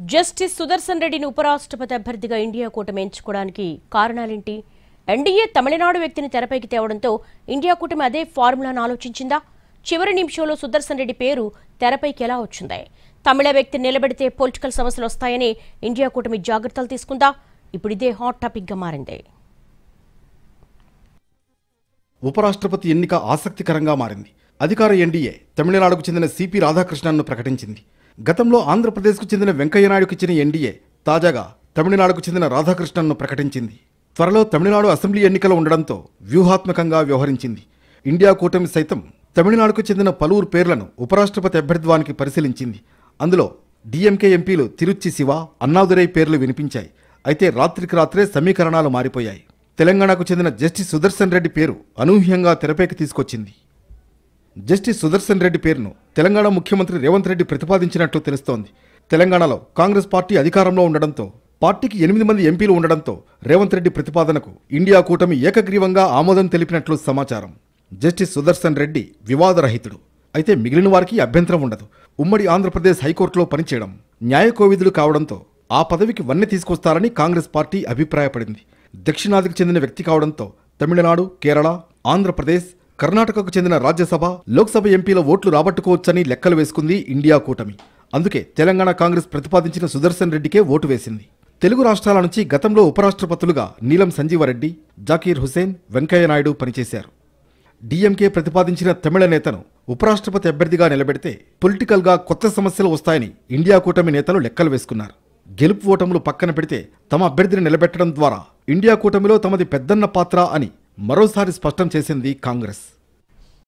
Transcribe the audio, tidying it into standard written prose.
Justice Sudarshan రెడ్డిని ఉపరాష్ట్రపతి అభ్యర్థిగా ఇండియా కూటమి ఎంచుకోవడానికి కారణాలేంటి? ఎన్డీఏ తమిళనాడు వ్యక్తిని తెరపైకి తేవడంతో ఇండియా కూటమి అదే ఫార్ములాను ఆలోచించిందా? చివరి నిమిషంలో సుదర్శన్ రెడ్డి పేరు తెరపైకి ఎలా వచ్చింది? తమిళ వ్యక్తిని నిలబెడితే పొలిటికల్ సమస్యలు వస్తాయని ఇండియా కూటమి జాగ్రత్తలు తీసుకుందా? ఇప్పుడు ఇదే హాట్ టాపిక్గా మారింది. ఉపరాష్ట్రపతి ఎన్నిక ఆసక్తికరంగా మారింది. అధికార ఎన్డీఏ తమిళనాడుకు చెందిన సిపి రాధాకృష్ణన్ను ప్రకటించింది. గతంలో ఆంధ్రప్రదేశ్కు చెందిన వెంకయ్యనాయుడుకు ఇచ్చిన ఎన్డీఏ తాజాగా తమిళనాడుకు చెందిన రాధాకృష్ణన్ను ప్రకటించింది. త్వరలో తమిళనాడు అసెంబ్లీ ఎన్నికలు ఉండడంతో వ్యూహాత్మకంగా వ్యవహరించింది. ఇండియా కూటమి సైతం తమిళనాడుకు చెందిన పలువురు పేర్లను ఉపరాష్ట్రపతి అభ్యర్థిత్వానికి పరిశీలించింది. అందులో డీఎంకే ఎంపీలు తిరుచి శివ, అన్నాదురై పేర్లు వినిపించాయి. అయితే రాత్రికి రాత్రే సమీకరణాలు మారిపోయాయి. తెలంగాణకు చెందిన జస్టిస్ సుదర్శన్ రెడ్డి పేరు అనూహ్యంగా తెరపైకి తీసుకొచ్చింది. జస్టిస్ సుదర్శన్ రెడ్డి పేరును తెలంగాణ ముఖ్యమంత్రి రేవంత్ రెడ్డి ప్రతిపాదించినట్లు తెలుస్తోంది. తెలంగాణలో కాంగ్రెస్ పార్టీ అధికారంలో ఉండడంతో, పార్టీకి 8 మంది ఎంపీలు ఉండడంతో రేవంత్ రెడ్డి ప్రతిపాదనకు ఇండియా కూటమి ఏకగ్రీవంగా ఆమోదం తెలిపినట్లు సమాచారం. జస్టిస్ సుదర్శన్ రెడ్డి వివాదరహితుడు. అయితే మిగిలిన వారికి అభ్యంతరం ఉండదు. ఉమ్మడి ఆంధ్రప్రదేశ్ హైకోర్టులో పనిచేయడం, న్యాయకోవిదులు కావడంతో ఆ పదవికి వన్నె తీసుకొస్తారని కాంగ్రెస్ పార్టీ అభిప్రాయపడింది. దక్షిణాదికి చెందిన వ్యక్తి కావడంతో తమిళనాడు, కేరళ, ఆంధ్రప్రదేశ్, కర్ణాటకకు చెందిన రాజ్యసభ, లోక్సభ ఎంపీల ఓట్లు రాబట్టుకోవచ్చని లెక్కలు వేసుకుంది ఇండియా కూటమి. అందుకే తెలంగాణ కాంగ్రెస్ ప్రతిపాదించిన సుదర్శన్ రెడ్డికే ఓటు వేసింది. తెలుగు రాష్ట్రాల నుంచి గతంలో ఉపరాష్ట్రపతులుగా నీలం సంజీవరెడ్డి, జాకీర్ హుసేన్, వెంకయ్యనాయుడు పనిచేశారు. డీఎంకే ప్రతిపాదించిన తమిళ నేతను ఉపరాష్ట్రపతి అభ్యర్థిగా నిలబెడితే పొలిటికల్గా కొత్త సమస్యలు వస్తాయని ఇండియా కూటమి నేతలు లెక్కలు వేసుకున్నారు. గెలుపు ఓటములు పక్కన పెడితే తమ అభ్యర్థిని నిలబెట్టడం ద్వారా ఇండియా కూటమిలో తమది పెద్దన్న పాత్ర అని మరోసారి స్పష్టం చేసింది కాంగ్రెస్.